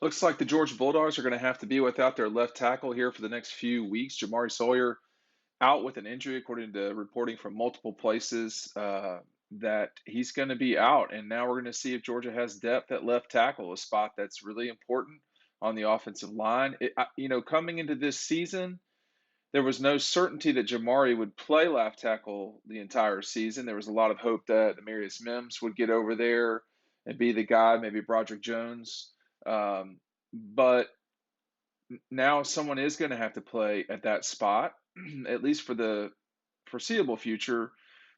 Looks like the Georgia Bulldogs are going to have to be without their left tackle here for the next few weeks. Jamari Sawyer out with an injury, according to reporting from multiple places, that he's going to be out. And now we're going to see if Georgia has depth at left tackle, a spot that's really important on the offensive line. Coming into this season, there was no certainty that Jamari would play left tackle the entire season. There was a lot of hope that Amarius Mims would get over there and be the guy, maybe Broderick Jones. But now someone is going to have to play at that spot, at least for the foreseeable future.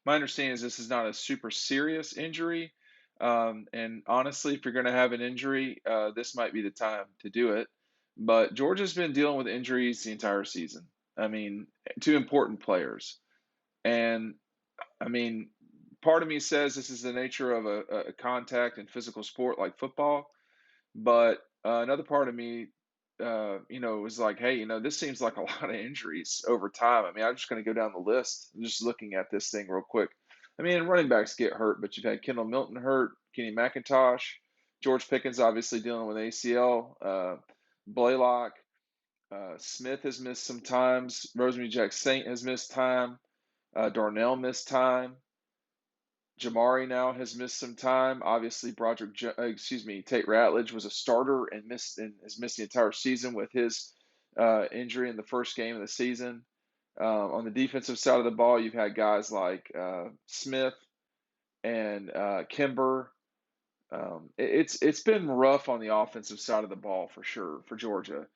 My understanding is this is not a super serious injury. And honestly, if you're going to have an injury, this might be the time to do it. But Georgia's been dealing with injuries the entire season. I mean, two important players. And I mean, part of me says this is the nature of a contact and physical sport like football. But another part of me, was like, hey, this seems like a lot of injuries over time. I mean, I'm just going to go down the list. I'm just looking at this thing real quick. I mean, running backs get hurt, but you've had Kendall Milton hurt, Kenny McIntosh, George Pickens obviously dealing with ACL, Blaylock, Smith has missed some times, Rosemary Jack Saint has missed time, Darnell missed time. Jamari now has missed some time. Obviously, Tate Ratledge was a starter and has missed the entire season with his injury in the first game of the season. On the defensive side of the ball, you've had guys like Smith and Kimber. It's been rough on the offensive side of the ball for sure for Georgia.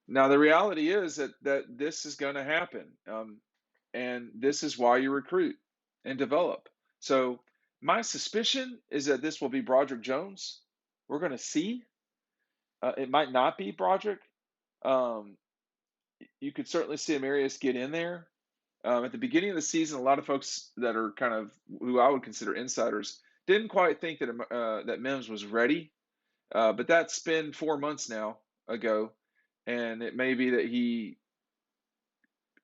Now the reality is that this is going to happen, and this is why you recruit and develop. So my suspicion is that this will be Broderick Jones. We're going to see. It might not be Broderick. Um, you could certainly see Amarius get in there. At the beginning of the season, a lot of folks that are kind of who I would consider insiders didn't quite think that Mims was ready, but that's been 4 months now ago, and it may be that he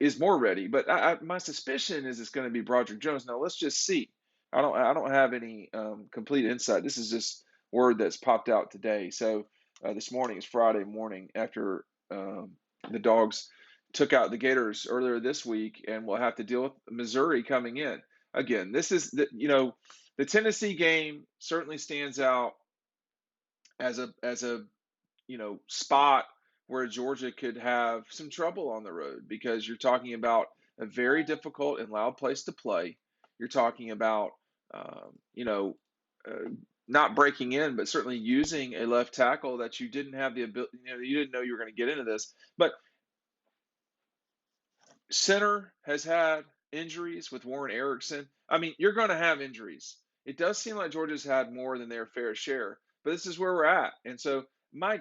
is more ready. But my suspicion is it's going to be Broderick Jones. Now let's just see. I don't have any complete insight. This is just word that's popped out today. So this morning is Friday morning after the Dogs took out the Gators earlier this week, and we'll have to deal with Missouri coming in. Again, this is the Tennessee game certainly stands out as a spot where Georgia could have some trouble on the road because you're talking about a very difficult and loud place to play. You're talking about um, you know uh, not breaking in, but certainly using a left tackle that you didn't have the ability. You didn't know you were going to get into this, but center has had injuries with Warren Erickson. I mean, you're going to have injuries. It does seem like Georgia's had more than their fair share, but this is where we're at. And so, my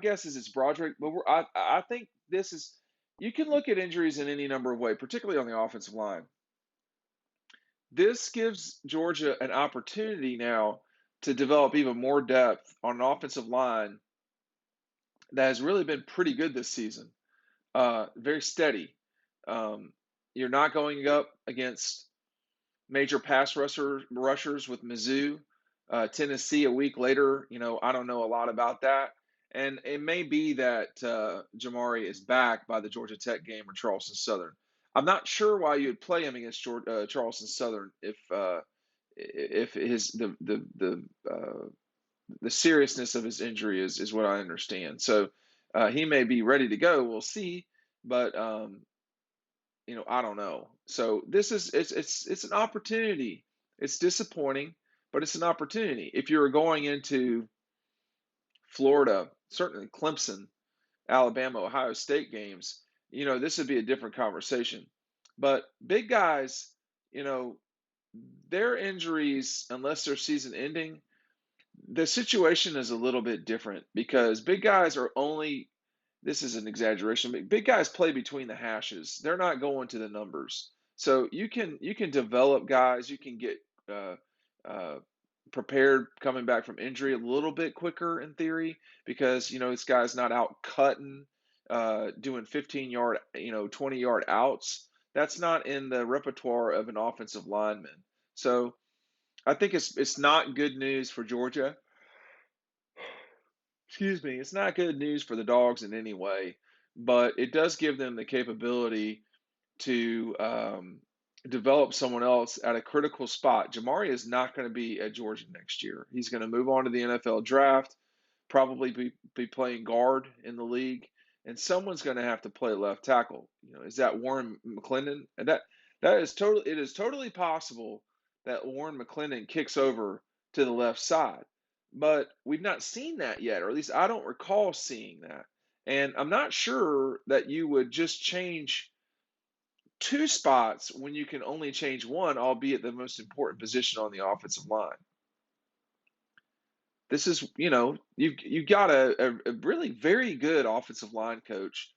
guess is it's Broderick, but I think this is. You can look at injuries in any number of ways, particularly on the offensive line. This gives Georgia an opportunity now to develop even more depth on an offensive line that has really been pretty good this season. Very steady. Um, you're not going up against major rushers with Mizzou. Tennessee a week later, I don't know a lot about that. And it may be that Jamari is back by the Georgia Tech game or Charleston Southern. I'm not sure why you would play him against Charleston Southern if the seriousness of his injury is what I understand. So he may be ready to go. We'll see, but I don't know. So this is it's an opportunity. It's disappointing, but it's an opportunity. If you're going into Florida, certainly Clemson, Alabama, Ohio State games, this would be a different conversation. But big guys, you know, their injuries, unless they're season ending, the situation is a little bit different because big guys are only, this is an exaggeration, but big guys play between the hashes. They're not going to the numbers. So you can develop guys, you can get uh, uh, prepared coming back from injury a little bit quicker in theory because this guy's not out cutting, doing 15-yard, 20-yard outs. That's not in the repertoire of an offensive lineman. So I think it's not good news for Georgia. excuse me, it's not good news for the Dogs in any way, but it does give them the capability to develop someone else at a critical spot. Jamari is not going to be at Georgia next year. He's going to move on to the NFL draft, probably be playing guard in the league, and someone's going to have to play left tackle. Is that Warren McClendon? And that is totally it is totally possible that Warren McClendon kicks over to the left side. But we've not seen that yet, or at least I don't recall seeing that. And I'm not sure that you would just change two spots when you can only change one, albeit the most important position on the offensive line. This is, you've got a really very good offensive line coach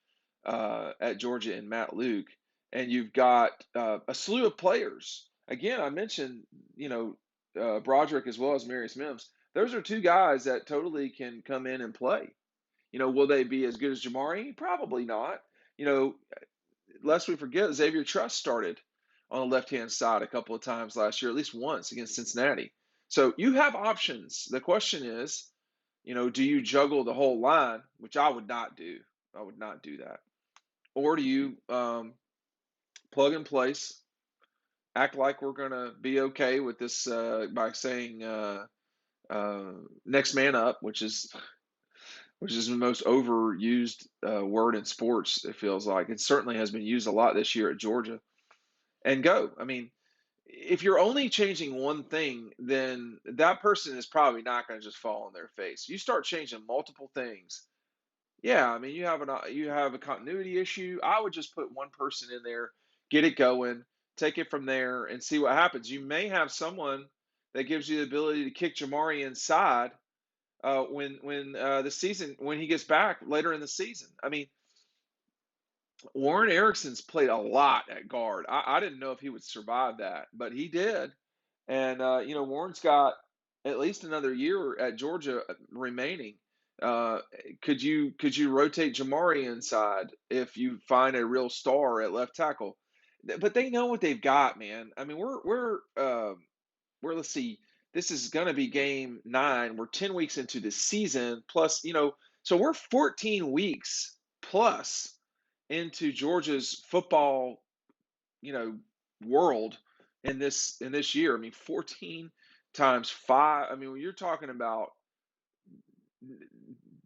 at Georgia in Matt Luke, and you've got a slew of players. Again, I mentioned, Broderick as well as Marius Mims. Those are two guys that totally can come in and play. Will they be as good as Jamari? Probably not. Lest we forget, Xavier Truss started on the left-hand side a couple of times last year, at least once against Cincinnati. So you have options. The question is, do you juggle the whole line, which I would not do. I would not do that. Or do you plug and place, act like we're going to be okay with this by saying next man up, which is the most overused word in sports, it feels like. It certainly has been used a lot this year at Georgia. And go. I mean, if you're only changing one thing, then that person is probably not going to just fall on their face. You start changing multiple things. Yeah, I mean, you have a continuity issue. I would just put one person in there, get it going, take it from there, and see what happens. You may have someone that gives you the ability to kick Jamari inside when he gets back later in the season. I mean, Warren Erickson's played a lot at guard. I didn't know if he would survive that, but he did. And Warren's got at least another year at Georgia remaining. Uh, could you rotate Jamari inside if you find a real star at left tackle? But they know what they've got, man. I mean, we're let's see, this is going to be game 9. We're 10 weeks into the season, plus so we're 14 weeks plus into Georgia's football, you know, world in this year. I mean, 14 times 5. I mean, when you're talking about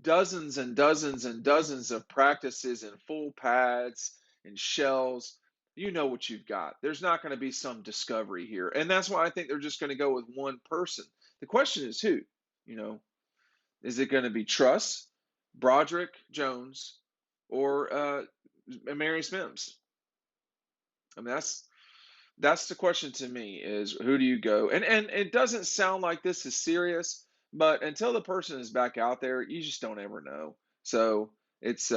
dozens and dozens and dozens of practices and full pads and shells, you know what you've got. There's not going to be some discovery here. And that's why I think they're just going to go with one person. The question is who? You know, is it going to be Truss, Broderick Jones, or Marius Mims? I mean, that's the question to me is who do you go? And it doesn't sound like this is serious, but until the person is back out there, you just don't ever know. So it's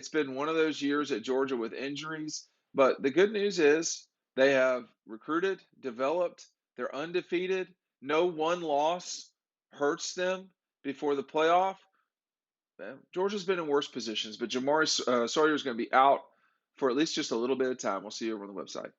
been one of those years at Georgia with injuries, but the good news is they have recruited, developed, they're undefeated. No one loss hurts them before the playoff. Georgia's been in worse positions, but Jamari Sawyer is going to be out for at least just a little bit of time. We'll see you over on the website.